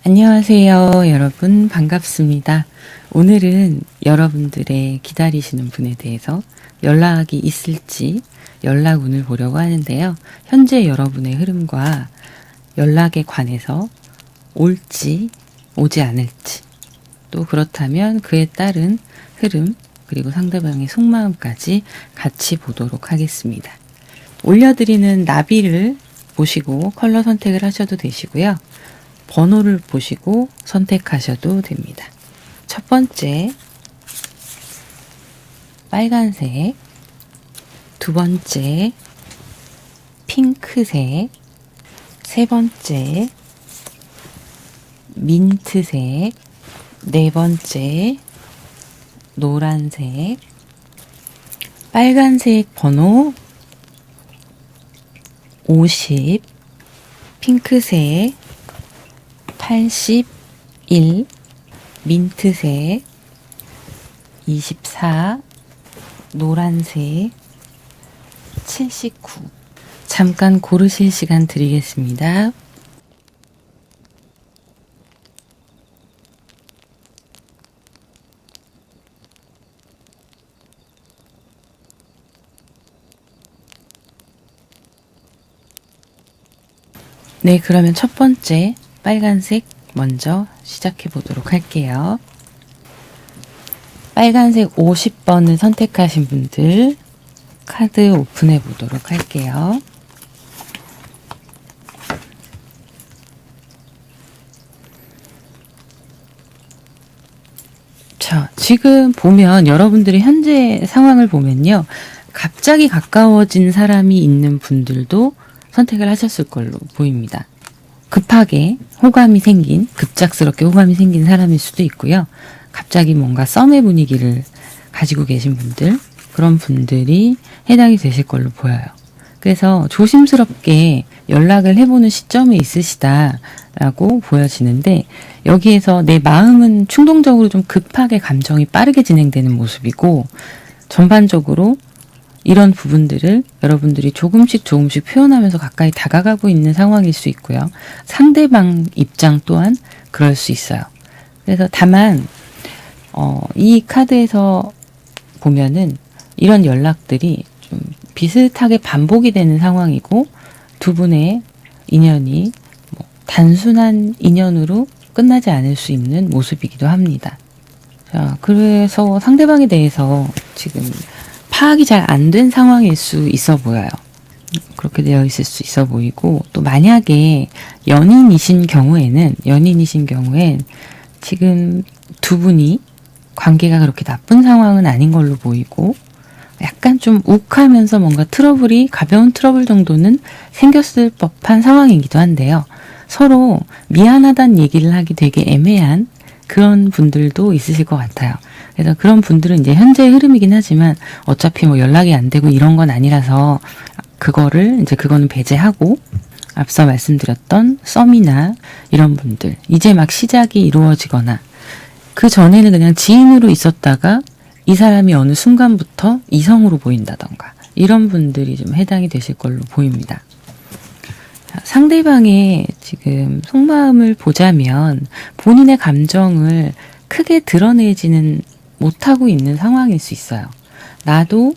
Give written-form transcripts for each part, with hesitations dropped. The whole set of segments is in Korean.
안녕하세요, 여러분. 반갑습니다. 오늘은 여러분들의 기다리시는 분에 대해서 연락이 있을지 연락운을 보려고 하는데요. 현재 여러분의 흐름과 연락에 관해서 올지 오지 않을지, 또 그렇다면 그에 따른 흐름 그리고 상대방의 속마음까지 같이 보도록 하겠습니다. 올려드리는 나비를 보시고 컬러 선택을 하셔도 되시고요. 번호를 보시고 선택하셔도 됩니다. 첫 번째 빨간색, 두 번째 핑크색, 세 번째 민트색, 네 번째 노란색, 빨간색 번호 50, 핑크색 81, 민트색 24, 노란색 79. 잠깐 고르실 시간 드리겠습니다. 네, 그러면 첫 번째 빨간색 먼저 시작해 보도록 할게요. 빨간색 50번을 선택하신 분들 카드 오픈해 보도록 할게요. 자, 지금 보면 여러분들의 현재 상황을 보면요. 갑자기 가까워진 사람이 있는 분들도 선택을 하셨을 걸로 보입니다. 급하게 호감이 생긴, 급작스럽게 호감이 생긴 사람일 수도 있고요. 갑자기 뭔가 썸의 분위기를 가지고 계신 분들, 그런 분들이 해당이 되실 걸로 보여요. 그래서 조심스럽게 연락을 해보는 시점에 있으시다라고 보여지는데, 여기에서 내 마음은 충동적으로 좀 급하게 감정이 빠르게 진행되는 모습이고, 전반적으로 이런 부분들을 여러분들이 조금씩 표현하면서 가까이 다가가고 있는 상황일 수 있고요. 상대방 입장 또한 그럴 수 있어요. 그래서 다만 이 카드에서 보면은 이런 연락들이 좀 비슷하게 반복이 되는 상황이고 두 분의 인연이 단순한 인연으로 끝나지 않을 수 있는 모습이기도 합니다. 자, 그래서 상대방에 대해서 지금 파악이 잘 안 된 상황일 수 있어 보여요. 그렇게 되어 있을 수 있어 보이고, 또 만약에 연인이신 경우엔 지금 두 분이 관계가 그렇게 나쁜 상황은 아닌 걸로 보이고, 약간 좀 욱하면서 뭔가 트러블이 가벼운 트러블 정도는 생겼을 법한 상황이기도 한데요. 서로 미안하다는 얘기를 하기 되게 애매한 그런 분들도 있으실 것 같아요. 그래서 그런 분들은 이제 현재의 흐름이긴 하지만 어차피 뭐 연락이 안 되고 이런 건 아니라서 그거는 배제하고, 앞서 말씀드렸던 썸이나 이런 분들, 이제 막 시작이 이루어지거나 그 전에는 그냥 지인으로 있었다가 이 사람이 어느 순간부터 이성으로 보인다던가 이런 분들이 좀 해당이 되실 걸로 보입니다. 상대방의 지금 속마음을 보자면 본인의 감정을 크게 드러내지는 못하고 있는 상황일 수 있어요. 나도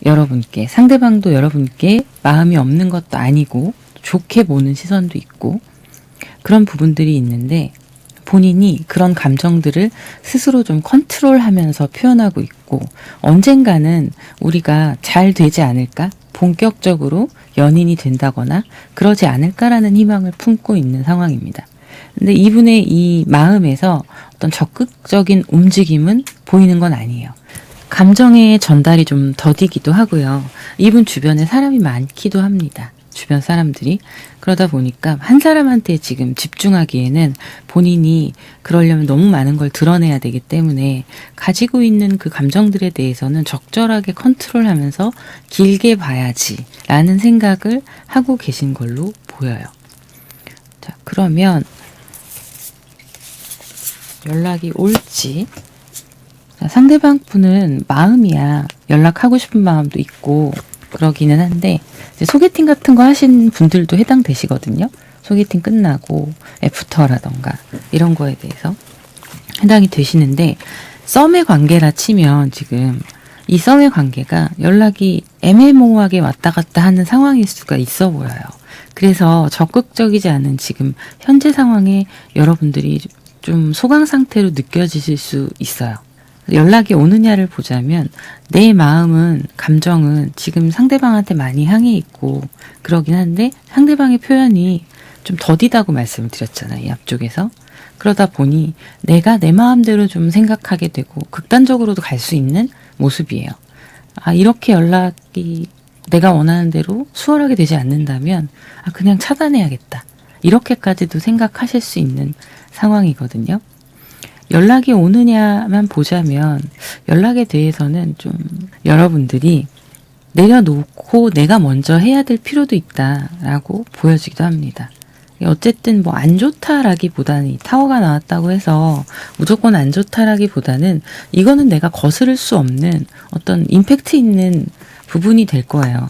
여러분께, 상대방도 여러분께 마음이 없는 것도 아니고 좋게 보는 시선도 있고 그런 부분들이 있는데, 본인이 그런 감정들을 스스로 좀 컨트롤하면서 표현하고 있고, 언젠가는 우리가 잘 되지 않을까? 본격적으로 연인이 된다거나 그러지 않을까라는 희망을 품고 있는 상황입니다. 근데 이분의 이 마음에서 어떤 적극적인 움직임은 보이는 건 아니에요. 감정의 전달이 좀 더디기도 하고요. 이분 주변에 사람이 많기도 합니다. 주변 사람들이. 그러다 보니까 한 사람한테 지금 집중하기에는 본인이 그러려면 너무 많은 걸 드러내야 되기 때문에 가지고 있는 그 감정들에 대해서는 적절하게 컨트롤하면서 길게 봐야지 라는 생각을 하고 계신 걸로 보여요. 자, 그러면 연락이 올지. 상대방 분은 마음이야. 연락하고 싶은 마음도 있고 그러기는 한데, 이제 소개팅 같은 거 하신 분들도 해당되시거든요. 소개팅 끝나고 애프터라던가 이런 거에 대해서 해당이 되시는데, 썸의 관계라 치면 지금 이 썸의 관계가 연락이 애매모호하게 왔다 갔다 하는 상황일 수가 있어 보여요. 그래서 적극적이지 않은 지금 현재 상황에 여러분들이 좀 소강 상태로 느껴지실 수 있어요. 연락이 오느냐를 보자면 내 마음은, 감정은 지금 상대방한테 많이 향해 있고 그러긴 한데 상대방의 표현이 좀 더디다고 말씀을 드렸잖아요. 이 앞쪽에서. 그러다 보니 내가 내 마음대로 좀 생각하게 되고 극단적으로도 갈 수 있는 모습이에요. 아, 이렇게 연락이 내가 원하는 대로 수월하게 되지 않는다면 그냥 차단해야겠다. 이렇게까지도 생각하실 수 있는 상황이거든요. 연락이 오느냐만 보자면 연락에 대해서는 좀 여러분들이 내려놓고 내가 먼저 해야 될 필요도 있다라고 보여지기도 합니다. 어쨌든 뭐 안 좋다라기보다는, 이 타워가 나왔다고 해서 무조건 안 좋다라기보다는 이거는 내가 거스를 수 없는 어떤 임팩트 있는 부분이 될 거예요.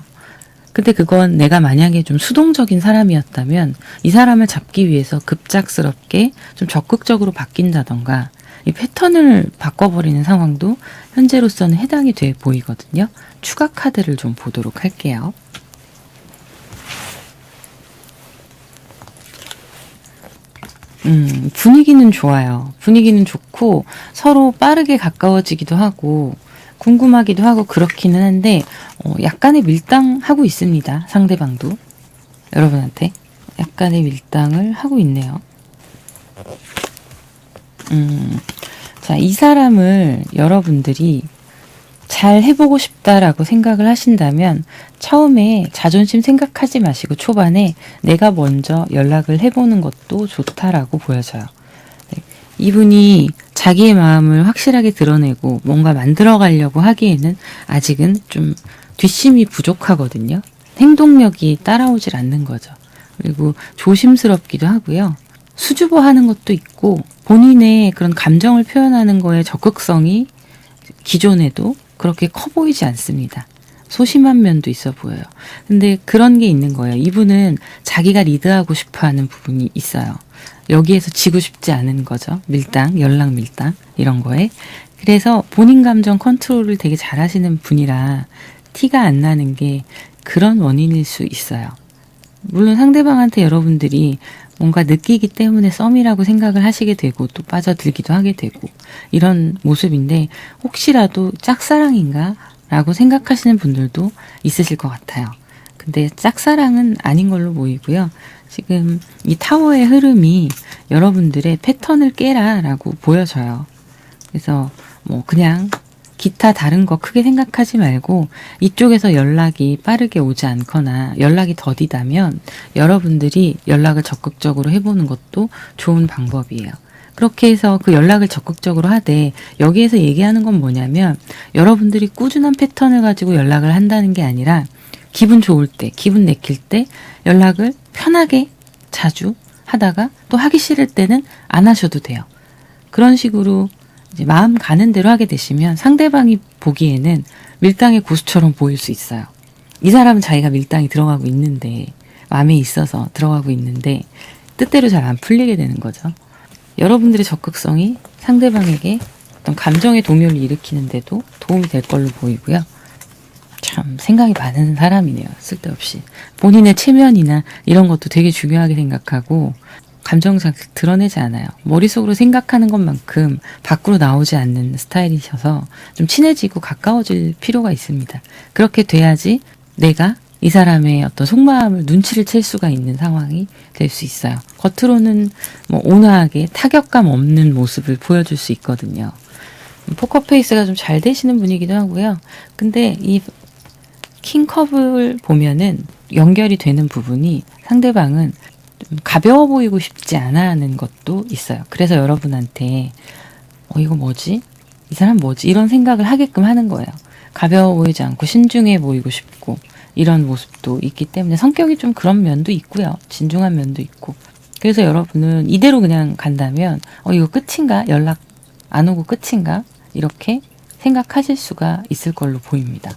근데 그건 내가 만약에 좀 수동적인 사람이었다면 이 사람을 잡기 위해서 급작스럽게 좀 적극적으로 바뀐다던가 이 패턴을 바꿔버리는 상황도 현재로서는 해당이 돼 보이거든요. 추가 카드를 좀 보도록 할게요. 분위기는 좋아요. 분위기는 좋고 서로 빠르게 가까워지기도 하고 궁금하기도 하고 그렇기는 한데 약간의 밀당하고 있습니다. 상대방도 여러분한테 약간의 밀당을 하고 있네요. 자, 이 사람을 여러분들이 잘 해보고 싶다라고 생각을 하신다면 처음에 자존심 생각하지 마시고 초반에 내가 먼저 연락을 해보는 것도 좋다라고 보여져요. 네. 이분이 자기의 마음을 확실하게 드러내고 뭔가 만들어 가려고 하기에는 아직은 좀 뒷심이 부족하거든요. 행동력이 따라오질 않는 거죠. 그리고 조심스럽기도 하고요. 수줍어하는 것도 있고 본인의 그런 감정을 표현하는 거에 적극성이 기존에도 그렇게 커 보이지 않습니다. 소심한 면도 있어 보여요. 근데 그런 게 있는 거예요. 이분은 자기가 리드하고 싶어 하는 부분이 있어요. 여기에서 지고 싶지 않은 거죠. 밀당, 연락 밀당 이런 거에. 그래서 본인 감정 컨트롤을 되게 잘하시는 분이라 티가 안 나는 게 그런 원인일 수 있어요. 물론 상대방한테 여러분들이 뭔가 느끼기 때문에 썸이라고 생각을 하시게 되고 또 빠져들기도 하게 되고 이런 모습인데 혹시라도 짝사랑인가? 라고 생각하시는 분들도 있으실 것 같아요. 근데 짝사랑은 아닌 걸로 보이고요. 지금 이 타워의 흐름이 여러분들의 패턴을 깨라 라고 보여져요. 그래서 뭐 그냥 기타 다른 거 크게 생각하지 말고 이쪽에서 연락이 빠르게 오지 않거나 연락이 더디다면 여러분들이 연락을 적극적으로 해보는 것도 좋은 방법이에요. 그렇게 해서 그 연락을 적극적으로 하되 여기에서 얘기하는 건 뭐냐면 여러분들이 꾸준한 패턴을 가지고 연락을 한다는 게 아니라 기분 좋을 때, 기분 내킬 때 연락을 편하게 자주 하다가 또 하기 싫을 때는 안 하셔도 돼요. 그런 식으로 이제 마음 가는 대로 하게 되시면 상대방이 보기에는 밀당의 고수처럼 보일 수 있어요. 이 사람은 자기가 밀당이 들어가고 있는데 마음에 있어서 들어가고 있는데 뜻대로 잘 안 풀리게 되는 거죠. 여러분들의 적극성이 상대방에게 어떤 감정의 동요를 일으키는데도 도움이 될 걸로 보이고요. 참 생각이 많은 사람이네요. 쓸데없이. 본인의 체면이나 이런 것도 되게 중요하게 생각하고 감정 잘 드러내지 않아요. 머릿속으로 생각하는 것만큼 밖으로 나오지 않는 스타일이셔서 좀 친해지고 가까워질 필요가 있습니다. 그렇게 돼야지 내가 이 사람의 어떤 속마음을 눈치를 챌 수가 있는 상황이 될 수 있어요. 겉으로는 뭐 온화하게 타격감 없는 모습을 보여줄 수 있거든요. 포커페이스가 좀 잘 되시는 분이기도 하고요. 근데 이 킹컵을 보면은 연결이 되는 부분이 상대방은 좀 가벼워 보이고 싶지 않아 하는 것도 있어요. 그래서 여러분한테 이거 뭐지? 이 사람 뭐지? 이런 생각을 하게끔 하는 거예요. 가벼워 보이지 않고 신중해 보이고 싶고 이런 모습도 있기 때문에 성격이 좀 그런 면도 있고요. 진중한 면도 있고. 그래서 여러분은 이대로 그냥 간다면 이거 끝인가? 연락 안 오고 끝인가? 이렇게 생각하실 수가 있을 걸로 보입니다.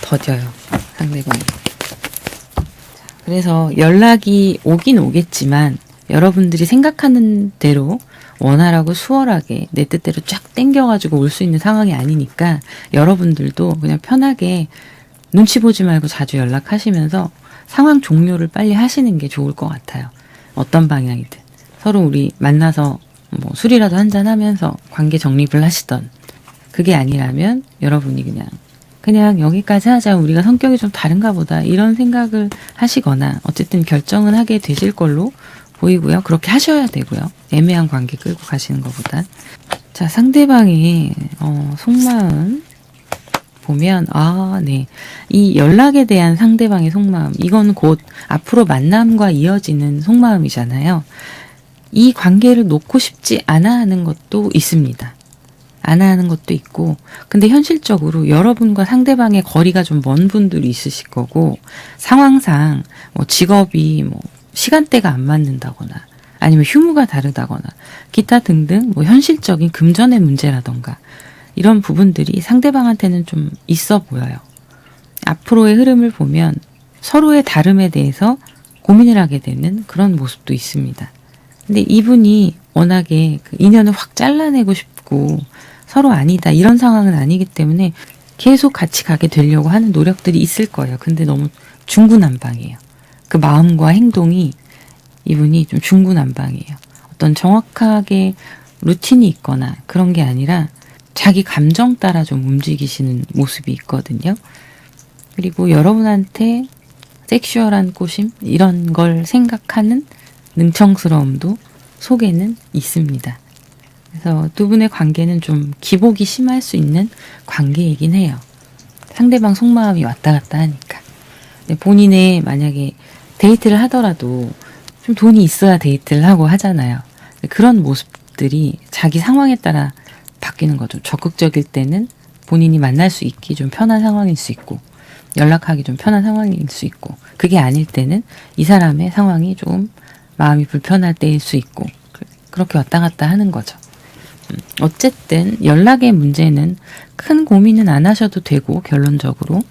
더뎌요. 상대방이. 그래서 연락이 오긴 오겠지만 여러분들이 생각하는 대로 원활하고 수월하게 내 뜻대로 쫙 땡겨가지고 올 수 있는 상황이 아니니까 여러분들도 그냥 편하게 눈치 보지 말고 자주 연락하시면서 상황 종료를 빨리 하시는 게 좋을 것 같아요. 어떤 방향이든. 서로 우리 만나서 뭐 술이라도 한잔 하면서 관계 정립을 하시던 그게 아니라면 여러분이 그냥 여기까지 하자. 우리가 성격이 좀 다른가 보다. 이런 생각을 하시거나 어쨌든 결정은 하게 되실 걸로 보이고요. 그렇게 하셔야 되고요. 애매한 관계 끌고 가시는 것보단. 자, 상대방의 속마음 보면 네. 이 연락에 대한 상대방의 속마음 이건 곧 앞으로 만남과 이어지는 속마음이잖아요. 이 관계를 놓고 싶지 않아 하는 것도 있습니다. 안 하는 것도 있고 근데 현실적으로 여러분과 상대방의 거리가 좀 먼 분들이 있으실 거고 상황상 뭐 직업이 뭐 시간대가 안 맞는다거나 아니면 휴무가 다르다거나 기타 등등 뭐 현실적인 금전의 문제라던가 이런 부분들이 상대방한테는 좀 있어 보여요. 앞으로의 흐름을 보면 서로의 다름에 대해서 고민을 하게 되는 그런 모습도 있습니다. 근데 이분이 워낙에 그 인연을 확 잘라내고 싶고 서로 아니다 이런 상황은 아니기 때문에 계속 같이 가게 되려고 하는 노력들이 있을 거예요. 근데 너무 중구난방이에요. 그 마음과 행동이 이분이 좀 중구난방이에요. 어떤 정확하게 루틴이 있거나 그런 게 아니라 자기 감정 따라 좀 움직이시는 모습이 있거든요. 그리고 여러분한테 섹슈얼한 꼬심 이런 걸 생각하는 능청스러움도 속에는 있습니다. 그래서 두 분의 관계는 좀 기복이 심할 수 있는 관계이긴 해요. 상대방 속마음이 왔다 갔다 하니까. 본인의 만약에 데이트를 하더라도 좀 돈이 있어야 데이트를 하고 하잖아요. 그런 모습들이 자기 상황에 따라 바뀌는 거죠. 적극적일 때는 본인이 만날 수 있기 좀 편한 상황일 수 있고 연락하기 좀 편한 상황일 수 있고 그게 아닐 때는 이 사람의 상황이 좀 마음이 불편할 때일 수 있고 그렇게 왔다 갔다 하는 거죠. 어쨌든 연락의 문제는 큰 고민은 안 하셔도 되고 결론적으로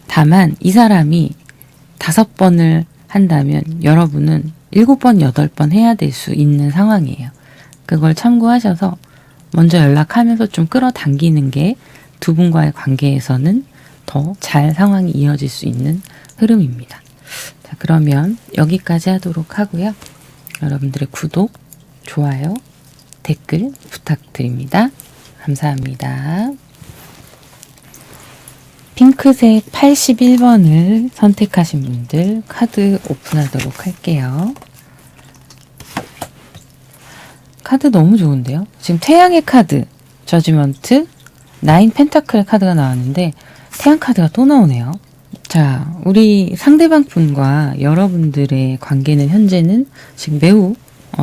다만 이 사람이 5번을 한다면 여러분은 7번, 8번 해야 될 수 있는 상황이에요. 그걸 참고하셔서 먼저 연락하면서 좀 끌어당기는 게 두 분과의 관계에서는 더 잘 상황이 이어질 수 있는 흐름입니다. 자, 그러면 여기까지 하도록 하고요. 여러분들의 구독, 좋아요, 댓글 부탁드립니다. 감사합니다. 핑크색 81번을 선택하신 분들 카드 오픈하도록 할게요. 카드 너무 좋은데요? 지금 태양의 카드, 저지먼트, 9 펜타클의 카드가 나왔는데 태양 카드가 또 나오네요. 자, 우리 상대방 분과 여러분들의 관계는 현재는 지금 매우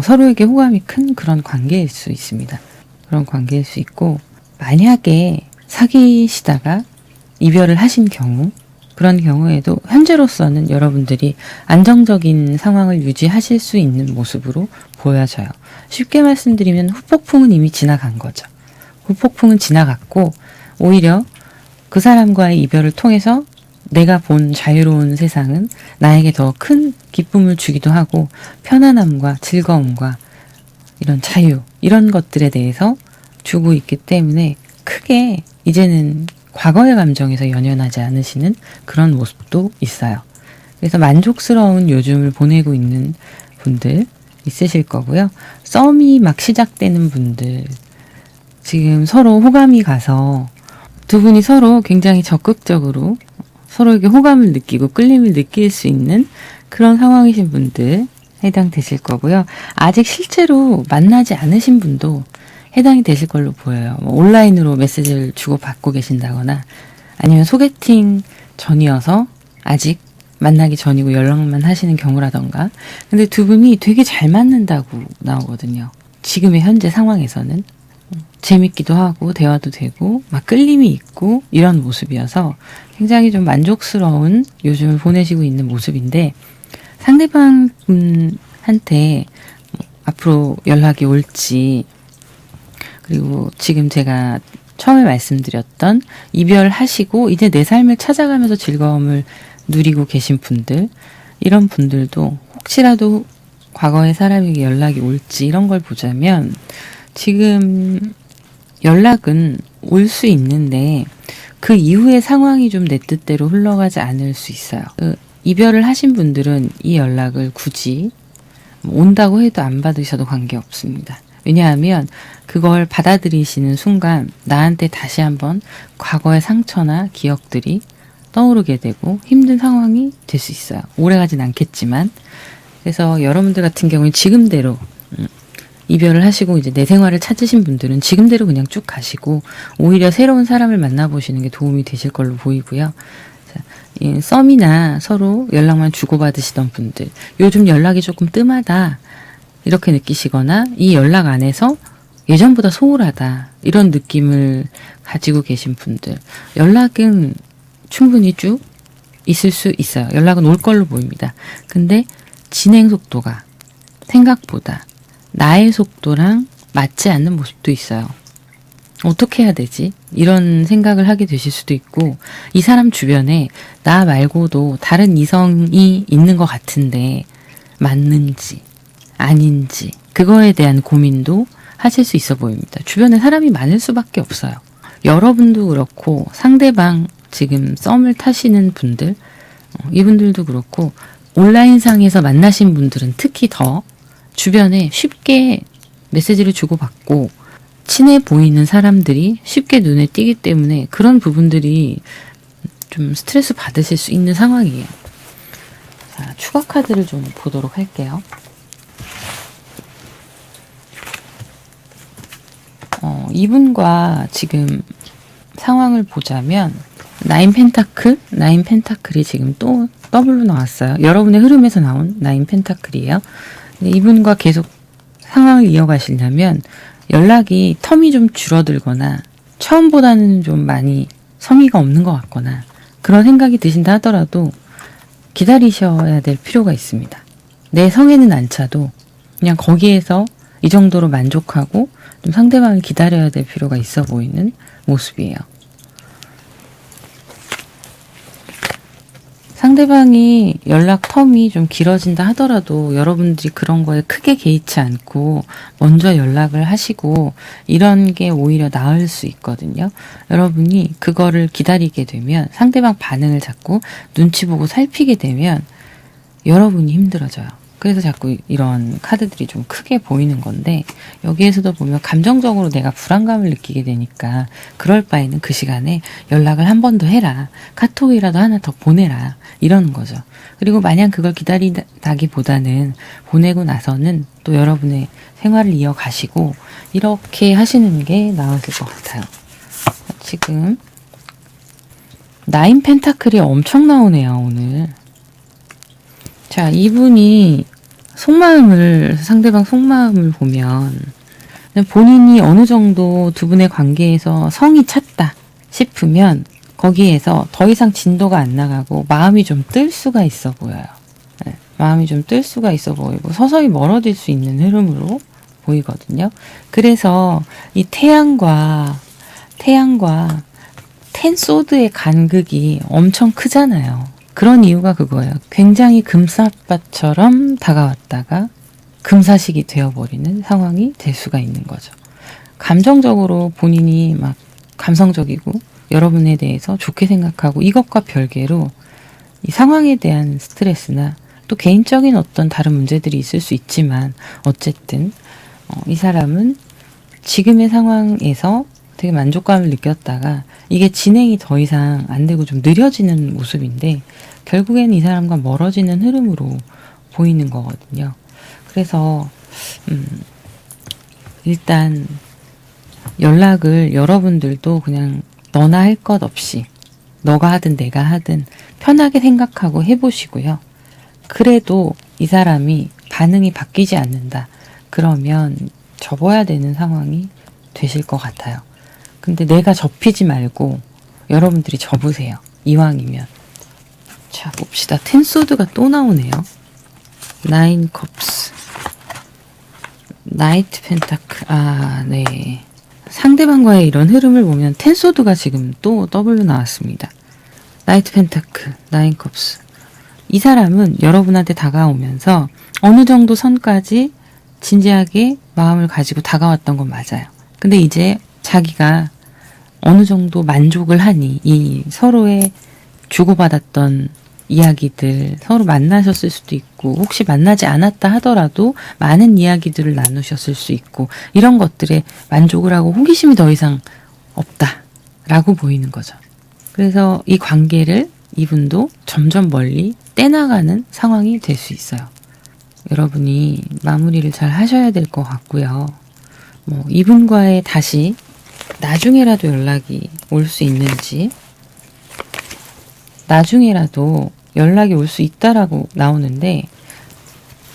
서로에게 호감이 큰 그런 관계일 수 있습니다. 그런 관계일 수 있고 만약에 사귀시다가 이별을 하신 경우 그런 경우에도 현재로서는 여러분들이 안정적인 상황을 유지하실 수 있는 모습으로 보여져요. 쉽게 말씀드리면 후폭풍은 이미 지나간 거죠. 후폭풍은 지나갔고 오히려 그 사람과의 이별을 통해서 내가 본 자유로운 세상은 나에게 더 큰 기쁨을 주기도 하고 편안함과 즐거움과 이런 자유 이런 것들에 대해서 주고 있기 때문에 크게 이제는 과거의 감정에서 연연하지 않으시는 그런 모습도 있어요. 그래서 만족스러운 요즘을 보내고 있는 분들 있으실 거고요. 썸이 막 시작되는 분들 지금 서로 호감이 가서 두 분이 서로 굉장히 적극적으로 서로에게 호감을 느끼고 끌림을 느낄 수 있는 그런 상황이신 분들 해당되실 거고요. 아직 실제로 만나지 않으신 분도 해당이 되실 걸로 보여요. 온라인으로 메시지를 주고받고 계신다거나 아니면 소개팅 전이어서 아직 만나기 전이고 연락만 하시는 경우라던가. 근데 두 분이 되게 잘 맞는다고 나오거든요. 지금의 현재 상황에서는. 재밌기도 하고 대화도 되고 막 끌림이 있고 이런 모습이어서 굉장히 좀 만족스러운 요즘을 보내시고 있는 모습인데 상대방 분한테 앞으로 연락이 올지 그리고 지금 제가 처음에 말씀드렸던 이별하시고 이제 내 삶을 찾아가면서 즐거움을 누리고 계신 분들 이런 분들도 혹시라도 과거의 사람에게 연락이 올지 이런 걸 보자면 지금 연락은 올 수 있는데 그 이후의 상황이 좀 내 뜻대로 흘러가지 않을 수 있어요. 이별을 하신 분들은 이 연락을 굳이 온다고 해도 안 받으셔도 관계없습니다. 왜냐하면 그걸 받아들이시는 순간 나한테 다시 한번 과거의 상처나 기억들이 떠오르게 되고 힘든 상황이 될 수 있어요. 오래가진 않겠지만 그래서 여러분들 같은 경우는 지금대로 이별을 하시고 이제 내 생활을 찾으신 분들은 지금대로 그냥 쭉 가시고 오히려 새로운 사람을 만나보시는 게 도움이 되실 걸로 보이고요. 자, 이 썸이나 서로 연락만 주고받으시던 분들 요즘 연락이 조금 뜸하다 이렇게 느끼시거나 이 연락 안에서 예전보다 소홀하다 이런 느낌을 가지고 계신 분들 연락은 충분히 쭉 있을 수 있어요. 연락은 올 걸로 보입니다. 근데 진행 속도가 생각보다 나의 속도랑 맞지 않는 모습도 있어요. 어떻게 해야 되지? 이런 생각을 하게 되실 수도 있고 이 사람 주변에 나 말고도 다른 이성이 있는 것 같은데 맞는지 아닌지 그거에 대한 고민도 하실 수 있어 보입니다. 주변에 사람이 많을 수밖에 없어요. 여러분도 그렇고 상대방 지금 썸을 타시는 분들 이분들도 그렇고 온라인상에서 만나신 분들은 특히 더 주변에 쉽게 메시지를 주고받고 친해 보이는 사람들이 쉽게 눈에 띄기 때문에 그런 부분들이 좀 스트레스 받으실 수 있는 상황이에요. 자, 추가 카드를 좀 보도록 할게요. 이분과 지금 상황을 보자면 9 펜타클이 지금 또 더블로 나왔어요. 여러분의 흐름에서 나온 9 펜타클이에요. 이분과 계속 상황을 이어가시려면 연락이 텀이 좀 줄어들거나 처음보다는 좀 많이 성의가 없는 것 같거나 그런 생각이 드신다 하더라도 기다리셔야 될 필요가 있습니다. 내 성에는 안 차도 그냥 거기에서 이 정도로 만족하고 좀 상대방을 기다려야 될 필요가 있어 보이는 모습이에요. 상대방이 연락 텀이 좀 길어진다 하더라도 여러분들이 그런 거에 크게 개의치 않고 먼저 연락을 하시고 이런 게 오히려 나을 수 있거든요. 여러분이 그거를 기다리게 되면 상대방 반응을 자꾸 눈치 보고 살피게 되면 여러분이 힘들어져요. 그래서 자꾸 이런 카드들이 좀 크게 보이는 건데 여기에서도 보면 감정적으로 내가 불안감을 느끼게 되니까 그럴 바에는 그 시간에 연락을 한 번 더 해라. 카톡이라도 하나 더 보내라. 이러는 거죠. 그리고 마냥 그걸 기다리다기보다는 보내고 나서는 또 여러분의 생활을 이어가시고 이렇게 하시는 게 나으실 것 같아요. 지금 9 펜타클이 엄청 나오네요, 오늘. 자, 이분이 상대방 속마음을 보면 본인이 어느 정도 두 분의 관계에서 성이 찼다 싶으면 거기에서 더 이상 진도가 안 나가고 마음이 좀 뜰 수가 있어 보여요. 네, 마음이 좀 뜰 수가 있어 보이고 서서히 멀어질 수 있는 흐름으로 보이거든요. 그래서 이 태양과 텐소드의 간극이 엄청 크잖아요. 그런 이유가 그거예요. 굉장히 금사빠처럼 다가왔다가 금사식이 되어버리는 상황이 될 수가 있는 거죠. 감정적으로 본인이 막 감성적이고 여러분에 대해서 좋게 생각하고 이것과 별개로 이 상황에 대한 스트레스나 또 개인적인 어떤 다른 문제들이 있을 수 있지만 어쨌든 이 사람은 지금의 상황에서 되게 만족감을 느꼈다가 이게 진행이 더 이상 안 되고 좀 느려지는 모습인데 결국엔 이 사람과 멀어지는 흐름으로 보이는 거거든요. 그래서 일단 연락을 여러분들도 그냥 너나 할 것 없이 너가 하든 내가 하든 편하게 생각하고 해보시고요. 그래도 이 사람이 반응이 바뀌지 않는다. 그러면 접어야 되는 상황이 되실 것 같아요. 근데 내가 접히지 말고 여러분들이 접으세요. 이왕이면. 자, 봅시다. 텐소드가 또 나오네요. 9 컵스. 나이트 펜타클. 아, 네. 상대방과의 이런 흐름을 보면 텐소드가 지금 또 더블로 나왔습니다. 나이트 펜타클, 9 컵스. 이 사람은 여러분한테 다가오면서 어느 정도 선까지 진지하게 마음을 가지고 다가왔던 건 맞아요. 근데 이제 자기가 어느 정도 만족을 하니 이 서로의 주고받았던 이야기들 서로 만나셨을 수도 있고 혹시 만나지 않았다 하더라도 많은 이야기들을 나누셨을 수 있고 이런 것들에 만족을 하고 호기심이 더 이상 없다라고 보이는 거죠. 그래서 이 관계를 이분도 점점 멀리 떼나가는 상황이 될 수 있어요. 여러분이 마무리를 잘 하셔야 될 것 같고요. 이분과의 다시 나중에라도 연락이 올 수 있는지 나중에라도 연락이 올 수 있다라고 나오는데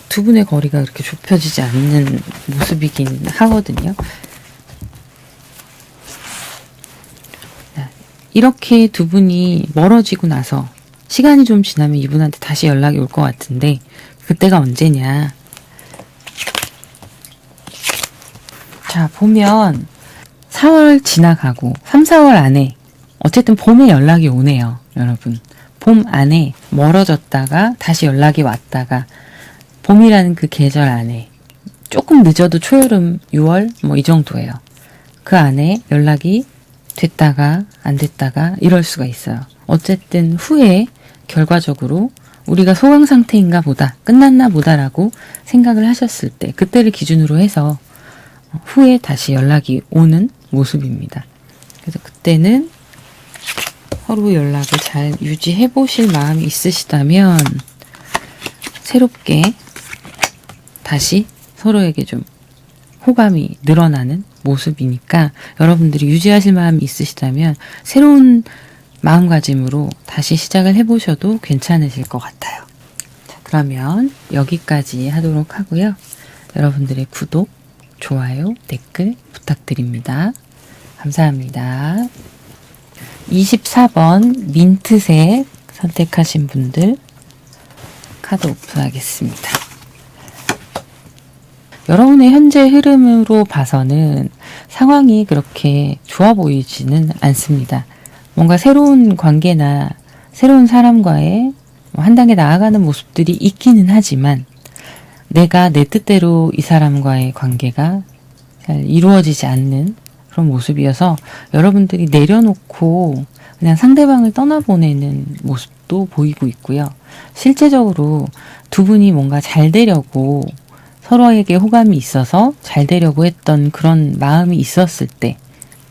두 분의 거리가 그렇게 좁혀지지 않는 모습이긴 하거든요. 이렇게 두 분이 멀어지고 나서 시간이 좀 지나면 이분한테 다시 연락이 올 것 같은데 그때가 언제냐. 자, 보면 4월 지나가고 3, 4월 안에 어쨌든 봄에 연락이 오네요. 여러분. 봄 안에 멀어졌다가 다시 연락이 왔다가 봄이라는 그 계절 안에 조금 늦어도 초여름 6월 이 정도예요. 그 안에 연락이 됐다가 안 됐다가 이럴 수가 있어요. 어쨌든 후에 결과적으로 우리가 소강 상태인가 보다 끝났나 보다라고 생각을 하셨을 때 그때를 기준으로 해서 후에 다시 연락이 오는 모습입니다. 그래서 그때는 서로 연락을 잘 유지해 보실 마음이 있으시다면 새롭게 다시 서로에게 좀 호감이 늘어나는 모습이니까 여러분들이 유지하실 마음이 있으시다면 새로운 마음가짐으로 다시 시작을 해보셔도 괜찮으실 것 같아요. 자, 그러면 여기까지 하도록 하고요. 여러분들의 구독, 좋아요, 댓글 부탁드립니다. 감사합니다. 24번 민트색 선택하신 분들 카드 오픈하겠습니다. 여러분의 현재 흐름으로 봐서는 상황이 그렇게 좋아 보이지는 않습니다. 뭔가 새로운 관계나 새로운 사람과의 한 단계 나아가는 모습들이 있기는 하지만 내가 내 뜻대로 이 사람과의 관계가 잘 이루어지지 않는 그런 모습이어서 여러분들이 내려놓고 그냥 상대방을 떠나보내는 모습도 보이고 있고요. 실제적으로 두 분이 뭔가 잘 되려고 서로에게 호감이 있어서 잘 되려고 했던 그런 마음이 있었을 때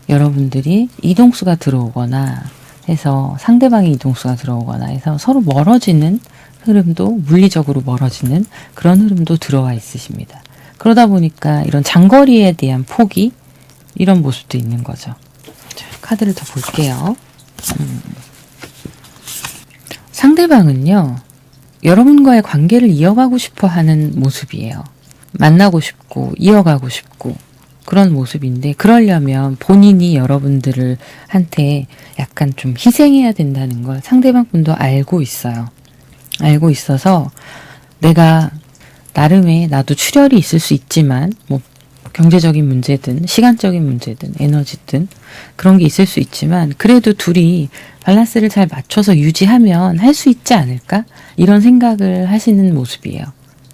여러분들이 이동수가 들어오거나 해서 상대방의 이동수가 들어오거나 해서 서로 멀어지는 흐름도 물리적으로 멀어지는 그런 흐름도 들어와 있으십니다. 그러다 보니까 이런 장거리에 대한 포기 이런 모습도 있는 거죠. 자, 카드를 더 볼게요. 상대방은요. 여러분과의 관계를 이어가고 싶어 하는 모습이에요. 만나고 싶고 이어가고 싶고 그런 모습인데 그러려면 본인이 여러분들을 한테 약간 좀 희생해야 된다는 걸 상대방 분도 알고 있어요. 알고 있어서 내가 나름의 나도 출혈이 있을 수 있지만 뭐 경제적인 문제든 시간적인 문제든 에너지든 그런 게 있을 수 있지만 그래도 둘이 밸런스를 잘 맞춰서 유지하면 할 수 있지 않을까? 이런 생각을 하시는 모습이에요.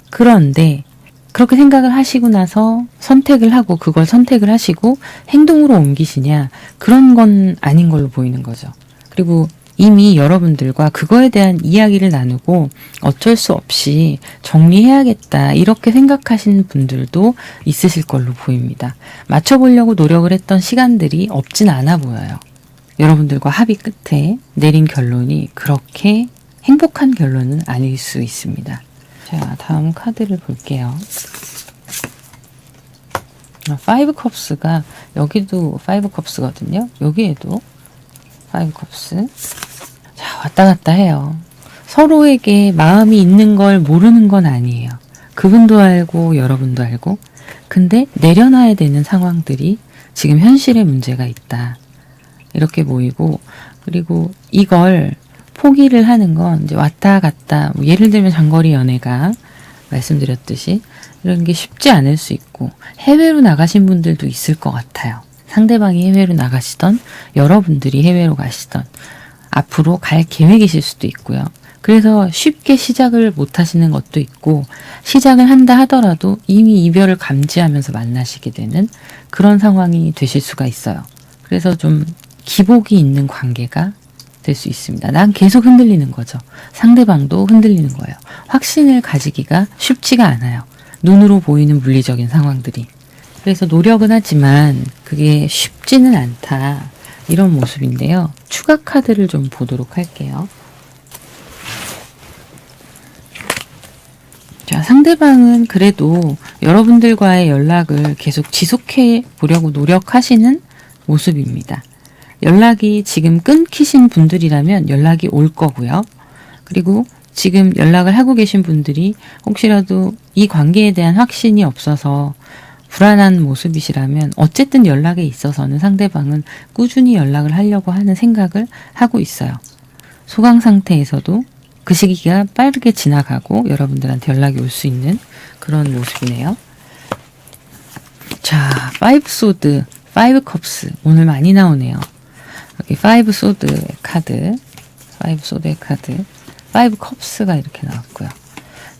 그런데 그렇게 생각을 하시고 나서 선택을 하고 그걸 선택을 하시고 행동으로 옮기시냐? 그런 건 아닌 걸로 보이는 거죠. 그리고 이미 여러분들과 그거에 대한 이야기를 나누고 어쩔 수 없이 정리해야겠다 이렇게 생각하시는 분들도 있으실 걸로 보입니다. 맞춰보려고 노력을 했던 시간들이 없진 않아 보여요. 여러분들과 합의 끝에 내린 결론이 그렇게 행복한 결론은 아닐 수 있습니다. 자, 다음 카드를 볼게요. 5컵스가 여기도 5컵스거든요. 여기에도 5컵스. 자, 왔다 갔다 해요. 서로에게 마음이 있는 걸 모르는 건 아니에요. 그분도 알고 여러분도 알고. 근데 내려놔야 되는 상황들이 지금 현실에 문제가 있다. 이렇게 보이고 그리고 이걸 포기를 하는 건 이제 왔다 갔다 뭐 예를 들면 장거리 연애가 말씀드렸듯이 이런 게 쉽지 않을 수 있고 해외로 나가신 분들도 있을 것 같아요. 상대방이 해외로 나가시던 여러분들이 해외로 가시던 앞으로 갈 계획이실 수도 있고요. 그래서 쉽게 시작을 못 하시는 것도 있고 시작을 한다 하더라도 이미 이별을 감지하면서 만나시게 되는 그런 상황이 되실 수가 있어요. 그래서 좀 기복이 있는 관계가 될 수 있습니다. 난 계속 흔들리는 거죠. 상대방도 흔들리는 거예요. 확신을 가지기가 쉽지가 않아요. 눈으로 보이는 물리적인 상황들이. 그래서 노력은 하지만 그게 쉽지는 않다. 이런 모습인데요. 추가 카드를 좀 보도록 할게요. 자, 상대방은 그래도 여러분들과의 연락을 계속 지속해 보려고 노력하시는 모습입니다. 연락이 지금 끊기신 분들이라면 연락이 올 거고요. 그리고 지금 연락을 하고 계신 분들이 혹시라도 이 관계에 대한 확신이 없어서 불안한 모습이시라면 어쨌든 연락에 있어서는 상대방은 꾸준히 연락을 하려고 하는 생각을 하고 있어요. 소강 상태에서도 그 시기가 빠르게 지나가고 여러분들한테 연락이 올 수 있는 그런 모습이네요. 자, 5소드, 5컵스 오늘 많이 나오네요. 여기 5소드의 카드, 5소드의 카드, 5컵스가 이렇게 나왔고요.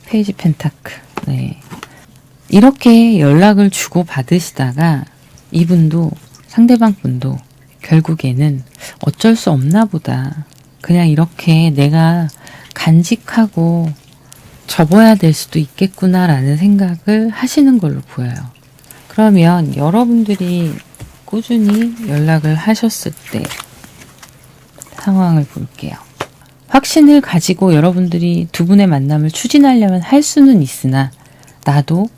페이지 펜타클. 네. 이렇게 연락을 주고 받으시다가 이분도 상대방 분도 결국에는 어쩔 수 없나 보다. 그냥 이렇게 내가 간직하고 접어야 될 수도 있겠구나라는 생각을 하시는 걸로 보여요. 그러면 여러분들이 꾸준히 연락을 하셨을 때 상황을 볼게요. 확신을 가지고 여러분들이 두 분의 만남을 추진하려면 할 수는 있으나 나도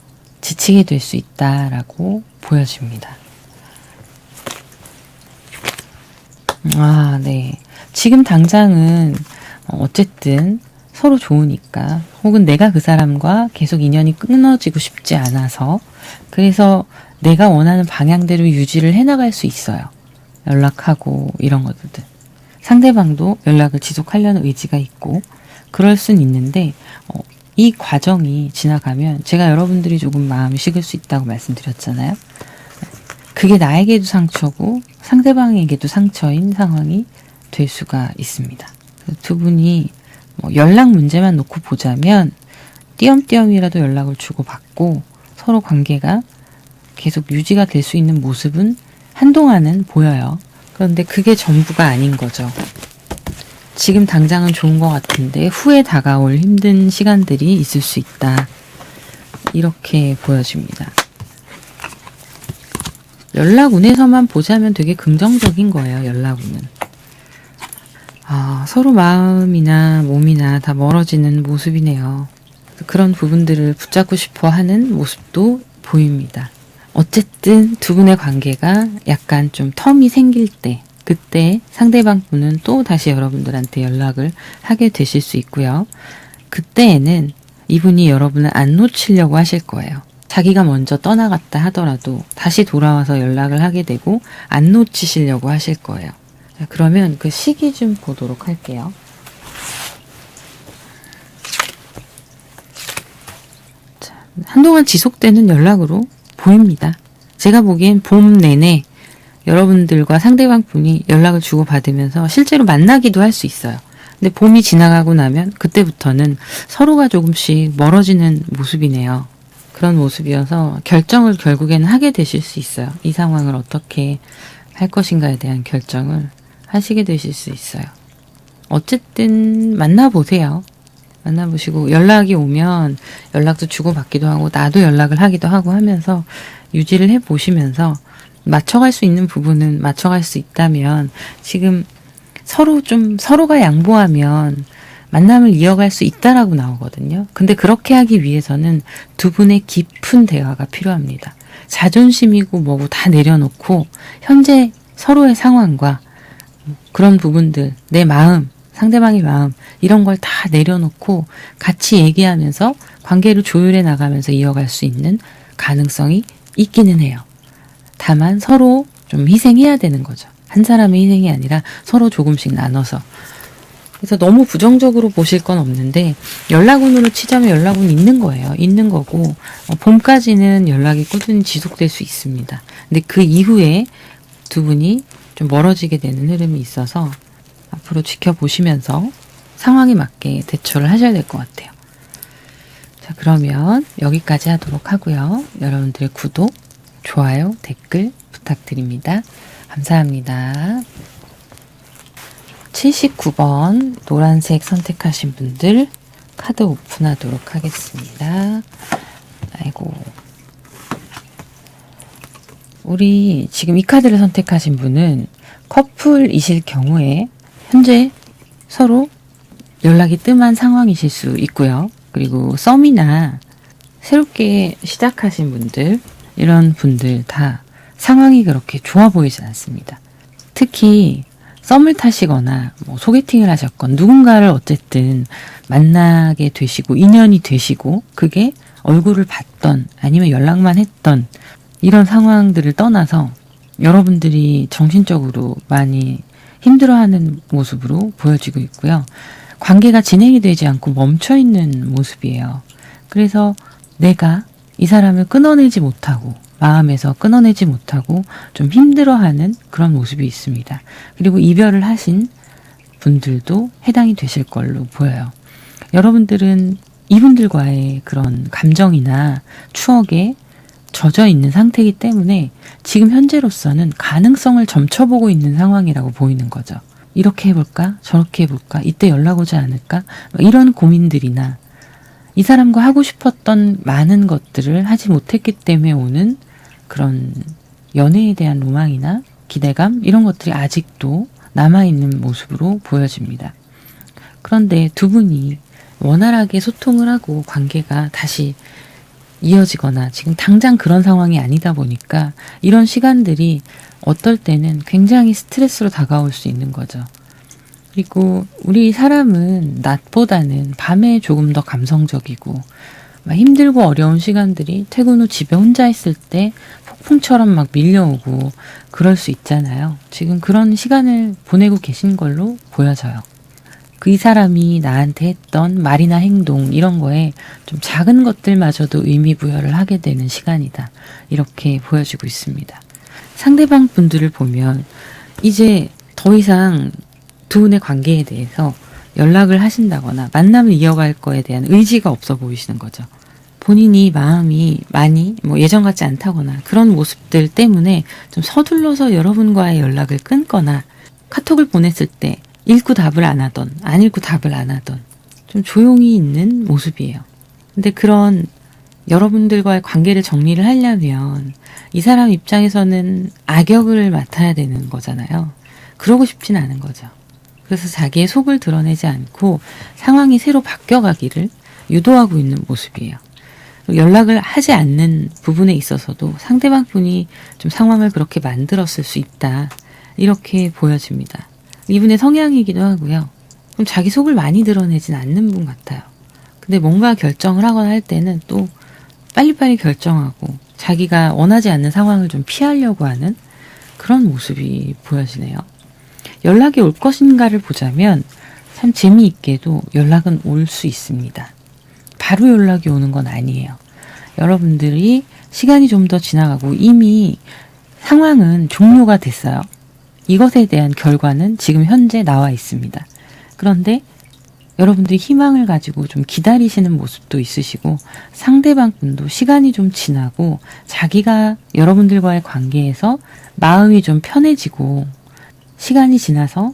지치게 될 수 있다라고 보여집니다. 아, 네. 지금 당장은 어쨌든 서로 좋으니까 혹은 내가 그 사람과 계속 인연이 끊어지고 싶지 않아서 그래서 내가 원하는 방향대로 유지를 해나갈 수 있어요. 연락하고 이런 것들. 상대방도 연락을 지속하려는 의지가 있고 그럴 순 있는데 이 과정이 지나가면 제가 여러분들이 조금 마음이 식을 수 있다고 말씀드렸잖아요. 그게 나에게도 상처고 상대방에게도 상처인 상황이 될 수가 있습니다. 두 분이 뭐 연락 문제만 놓고 보자면 띄엄띄엄이라도 연락을 주고받고 서로 관계가 계속 유지가 될 수 있는 모습은 한동안은 보여요. 그런데 그게 전부가 아닌 거죠. 지금 당장은 좋은 것 같은데 후에 다가올 힘든 시간들이 있을 수 있다. 이렇게 보여집니다. 연락운에서만 보자면 되게 긍정적인 거예요. 연락운은. 서로 마음이나 몸이나 다 멀어지는 모습이네요. 그런 부분들을 붙잡고 싶어 하는 모습도 보입니다. 어쨌든 두 분의 관계가 약간 좀 텀이 생길 때, 그때 상대방 분은 또 다시 여러분들한테 연락을 하게 되실 수 있고요. 그때에는 이분이 여러분을 안 놓치려고 하실 거예요. 자기가 먼저 떠나갔다 하더라도 다시 돌아와서 연락을 하게 되고 안 놓치시려고 하실 거예요. 자, 그러면 그 시기 좀 보도록 할게요. 자, 한동안 지속되는 연락으로 보입니다. 제가 보기엔 봄 내내 여러분들과 상대방 분이 연락을 주고받으면서 실제로 만나기도 할 수 있어요. 근데 봄이 지나가고 나면 그때부터는 서로가 조금씩 멀어지는 모습이네요. 그런 모습이어서 결정을 결국에는 하게 되실 수 있어요. 이 상황을 어떻게 할 것인가에 대한 결정을 하시게 되실 수 있어요. 어쨌든 만나보세요. 만나보시고 연락이 오면 연락도 주고받기도 하고 나도 연락을 하기도 하고 하면서 유지를 해보시면서 맞춰갈 수 있는 부분은 맞춰갈 수 있다면 지금 서로가 양보하면 만남을 이어갈 수 있다라고 나오거든요. 근데 그렇게 하기 위해서는 두 분의 깊은 대화가 필요합니다. 자존심이고 뭐고 다 내려놓고 현재 서로의 상황과 그런 부분들, 내 마음, 상대방의 마음 이런 걸 다 내려놓고 같이 얘기하면서 관계를 조율해 나가면서 이어갈 수 있는 가능성이 있기는 해요. 다만 서로 좀 희생해야 되는 거죠. 한 사람의 희생이 아니라 서로 조금씩 나눠서. 그래서 너무 부정적으로 보실 건 없는데 연락운으로 치자면 연락운 있는 거예요. 있는 거고 봄까지는 연락이 꾸준히 지속될 수 있습니다. 근데 그 이후에 두 분이 좀 멀어지게 되는 흐름이 있어서 앞으로 지켜보시면서 상황에 맞게 대처를 하셔야 될 것 같아요. 자, 그러면 여기까지 하도록 하고요. 여러분들의 구독, 좋아요, 댓글 부탁드립니다. 감사합니다. 79번 노란색 선택하신 분들 카드 오픈하도록 하겠습니다. 아이고. 우리 지금 이 카드를 선택하신 분은 커플이실 경우에 현재 서로 연락이 뜸한 상황이실 수 있고요. 그리고 썸이나 새롭게 시작하신 분들, 이런 분들 다 상황이 그렇게 좋아 보이지 않습니다. 특히 썸을 타시거나 뭐 소개팅을 하셨건 누군가를 어쨌든 만나게 되시고 인연이 되시고 그게 얼굴을 봤던 아니면 연락만 했던 이런 상황들을 떠나서 여러분들이 정신적으로 많이 힘들어하는 모습으로 보여지고 있고요. 관계가 진행이 되지 않고 멈춰있는 모습이에요. 그래서 내가 이 사람을 끊어내지 못하고 마음에서 끊어내지 못하고 좀 힘들어하는 그런 모습이 있습니다. 그리고 이별을 하신 분들도 해당이 되실 걸로 보여요. 여러분들은 이분들과의 그런 감정이나 추억에 젖어 있는 상태이기 때문에 지금 현재로서는 가능성을 점쳐보고 있는 상황이라고 보이는 거죠. 이렇게 해볼까? 저렇게 해볼까? 이때 연락 오지 않을까? 이런 고민들이나 이 사람과 하고 싶었던 많은 것들을 하지 못했기 때문에 오는 그런 연애에 대한 로망이나 기대감 이런 것들이 아직도 남아있는 모습으로 보여집니다. 그런데 두 분이 원활하게 소통을 하고 관계가 다시 이어지거나 지금 당장 그런 상황이 아니다 보니까 이런 시간들이 어떨 때는 굉장히 스트레스로 다가올 수 있는 거죠. 그리고 우리 사람은 낮보다는 밤에 조금 더 감성적이고 막 힘들고 어려운 시간들이 퇴근 후 집에 혼자 있을 때 폭풍처럼 막 밀려오고 그럴 수 있잖아요. 지금 그런 시간을 보내고 계신 걸로 보여져요. 이 사람이 나한테 했던 말이나 행동 이런 거에 좀 작은 것들마저도 의미 부여를 하게 되는 시간이다. 이렇게 보여지고 있습니다. 상대방 분들을 보면 이제 더 이상 두 분의 관계에 대해서 연락을 하신다거나 만남을 이어갈 거에 대한 의지가 없어 보이시는 거죠. 본인이 마음이 많이 예전 같지 않다거나 그런 모습들 때문에 좀 서둘러서 여러분과의 연락을 끊거나 카톡을 보냈을 때 읽고 답을 안 하던, 안 읽고 답을 안 하던 좀 조용히 있는 모습이에요. 근데 그런 여러분들과의 관계를 정리를 하려면 이 사람 입장에서는 악역을 맡아야 되는 거잖아요. 그러고 싶진 않은 거죠. 그래서 자기의 속을 드러내지 않고 상황이 새로 바뀌어가기를 유도하고 있는 모습이에요. 연락을 하지 않는 부분에 있어서도 상대방 분이 좀 상황을 그렇게 만들었을 수 있다. 이렇게 보여집니다. 이분의 성향이기도 하고요. 좀 자기 속을 많이 드러내진 않는 분 같아요. 근데 뭔가 결정을 하거나 할 때는 또 빨리빨리 결정하고 자기가 원하지 않는 상황을 좀 피하려고 하는 그런 모습이 보여지네요. 연락이 올 것인가를 보자면 참 재미있게도 연락은 올 수 있습니다. 바로 연락이 오는 건 아니에요. 여러분들이 시간이 좀 더 지나가고 이미 상황은 종료가 됐어요. 이것에 대한 결과는 지금 현재 나와 있습니다. 그런데 여러분들이 희망을 가지고 좀 기다리시는 모습도 있으시고 상대방 분도 시간이 좀 지나고 자기가 여러분들과의 관계에서 마음이 좀 편해지고 시간이 지나서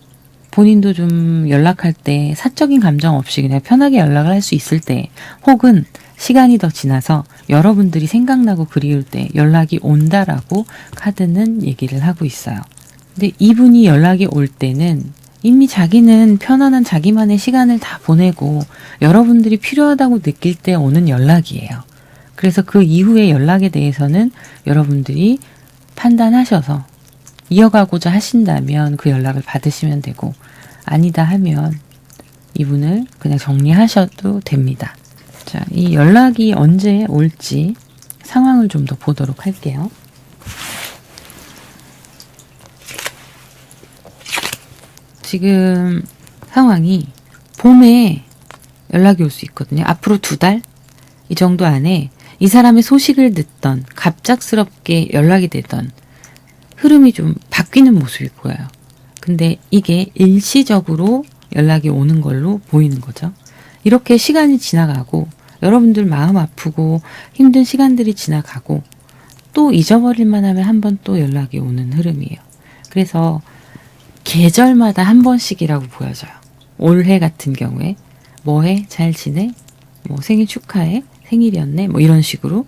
본인도 좀 연락할 때 사적인 감정 없이 그냥 편하게 연락을 할 수 있을 때 혹은 시간이 더 지나서 여러분들이 생각나고 그리울 때 연락이 온다라고 카드는 얘기를 하고 있어요. 근데 이분이 연락이 올 때는 이미 자기는 편안한 자기만의 시간을 다 보내고 여러분들이 필요하다고 느낄 때 오는 연락이에요. 그래서 그 이후의 연락에 대해서는 여러분들이 판단하셔서 이어가고자 하신다면 그 연락을 받으시면 되고 아니다 하면 이분을 그냥 정리하셔도 됩니다. 자, 이 연락이 언제 올지 상황을 좀 더 보도록 할게요. 지금 상황이 봄에 연락이 올 수 있거든요. 앞으로 2달? 이 정도 안에 이 사람의 소식을 듣던 갑작스럽게 연락이 되던 흐름이 좀 바뀌는 모습이 보여요. 근데 이게 일시적으로 연락이 오는 걸로 보이는 거죠. 이렇게 시간이 지나가고 여러분들 마음 아프고 힘든 시간들이 지나가고 또 잊어버릴만 하면 한 번 또 연락이 오는 흐름이에요. 그래서 계절마다 한 번씩이라고 보여져요. 올해 같은 경우에 뭐해? 잘 지내? 생일 축하해? 생일이었네? 이런 식으로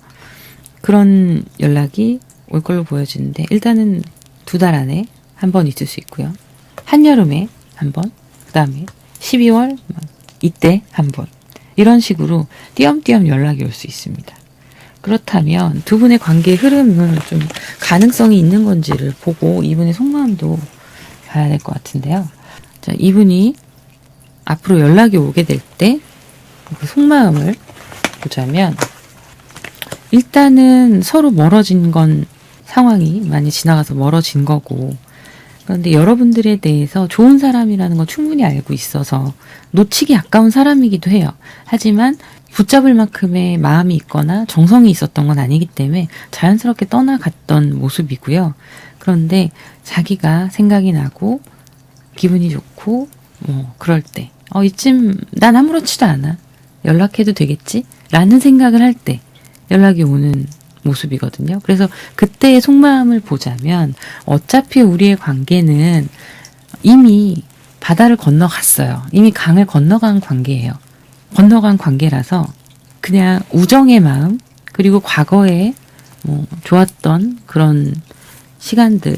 그런 연락이 올 걸로 보여지는데 일단은 2달 안에 한 번 있을 수 있고요. 한여름에 한 번, 그 다음에 12월 이때 한 번 이런 식으로 띄엄띄엄 연락이 올 수 있습니다. 그렇다면 두 분의 관계의 흐름은 좀 가능성이 있는 건지를 보고 이분의 속마음도 봐야 될 것 같은데요. 자, 이분이 앞으로 연락이 오게 될 때 그 속마음을 보자면 일단은 서로 멀어진 건 상황이 많이 지나가서 멀어진 거고 그런데 여러분들에 대해서 좋은 사람이라는 건 충분히 알고 있어서 놓치기 아까운 사람이기도 해요. 하지만 붙잡을 만큼의 마음이 있거나 정성이 있었던 건 아니기 때문에 자연스럽게 떠나갔던 모습이고요. 그런데 자기가 생각이 나고 기분이 좋고 그럴 때 이쯤 난 아무렇지도 않아. 연락해도 되겠지? 라는 생각을 할 때 연락이 오는 모습이거든요. 그래서 그때의 속마음을 보자면 어차피 우리의 관계는 이미 바다를 건너갔어요. 이미 강을 건너간 관계예요. 건너간 관계라서 그냥 우정의 마음 그리고 과거에 좋았던 그런 시간들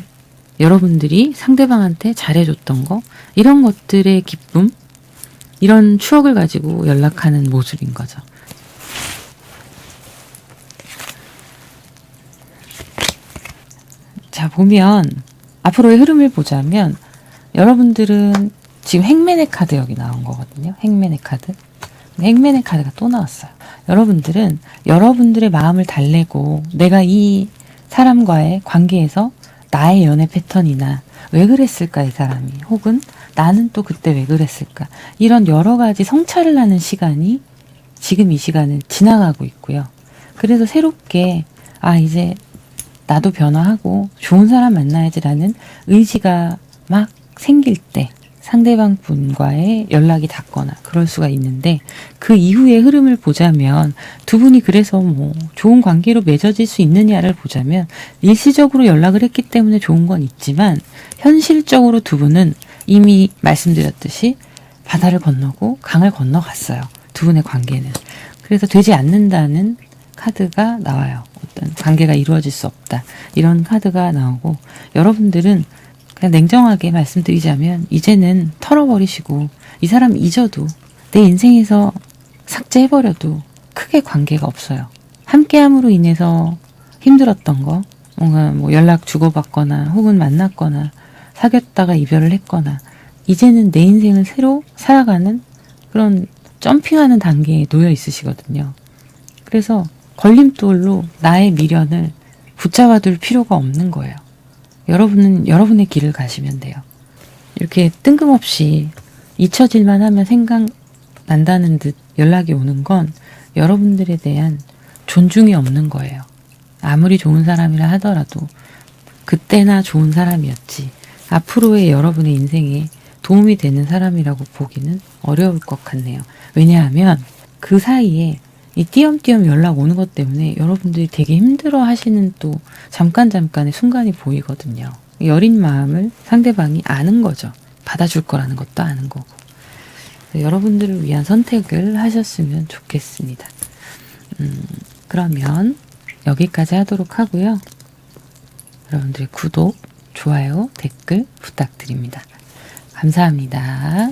여러분들이 상대방한테 잘해줬던 거 이런 것들의 기쁨 이런 추억을 가지고 연락하는 모습인 거죠. 자, 보면 앞으로의 흐름을 보자면 여러분들은 지금 행맨의 카드 여기 나온 거거든요. 행맨의 카드. 행맨의 카드가 또 나왔어요. 여러분들은 여러분들의 마음을 달래고 내가 이 사람과의 관계에서 나의 연애 패턴이나 왜 그랬을까 이 사람이, 혹은 나는 또 그때 왜 그랬을까, 이런 여러 가지 성찰을 하는 시간이 지금 이 시간은 지나가고 있고요. 그래서 새롭게 이제 나도 변화하고 좋은 사람 만나야지라는 의지가 막 생길 때 상대방 분과의 연락이 닿거나 그럴 수가 있는데, 그 이후의 흐름을 보자면 두 분이 그래서 뭐 좋은 관계로 맺어질 수 있느냐를 보자면 일시적으로 연락을 했기 때문에 좋은 건 있지만, 현실적으로 두 분은 이미 말씀드렸듯이 바다를 건너고 강을 건너갔어요. 두 분의 관계는. 그래서 되지 않는다는 카드가 나와요. 어떤 관계가 이루어질 수 없다, 이런 카드가 나오고, 여러분들은 그냥 냉정하게 말씀드리자면 이제는 털어버리시고 이 사람 잊어도, 내 인생에서 삭제해버려도 크게 관계가 없어요. 함께함으로 인해서 힘들었던 거, 뭔가 뭐 연락 주고받거나 혹은 만났거나 사귀었다가 이별을 했거나, 이제는 내 인생을 새로 살아가는 그런 점핑하는 단계에 놓여 있으시거든요. 그래서 걸림돌로 나의 미련을 붙잡아둘 필요가 없는 거예요. 여러분은 여러분의 길을 가시면 돼요. 이렇게 뜬금없이 잊혀질만 하면 생각난다는 듯 연락이 오는 건 여러분들에 대한 존중이 없는 거예요. 아무리 좋은 사람이라 하더라도 그때나 좋은 사람이었지, 앞으로의 여러분의 인생에 도움이 되는 사람이라고 보기는 어려울 것 같네요. 왜냐하면 그 사이에 이 띄엄띄엄 연락 오는 것 때문에 여러분들이 되게 힘들어 하시는 또 잠깐의 순간이 보이거든요. 여린 마음을 상대방이 아는 거죠. 받아줄 거라는 것도 아는 거고. 여러분들을 위한 선택을 하셨으면 좋겠습니다. 그러면 여기까지 하도록 하고요. 여러분들의 구독, 좋아요, 댓글 부탁드립니다. 감사합니다.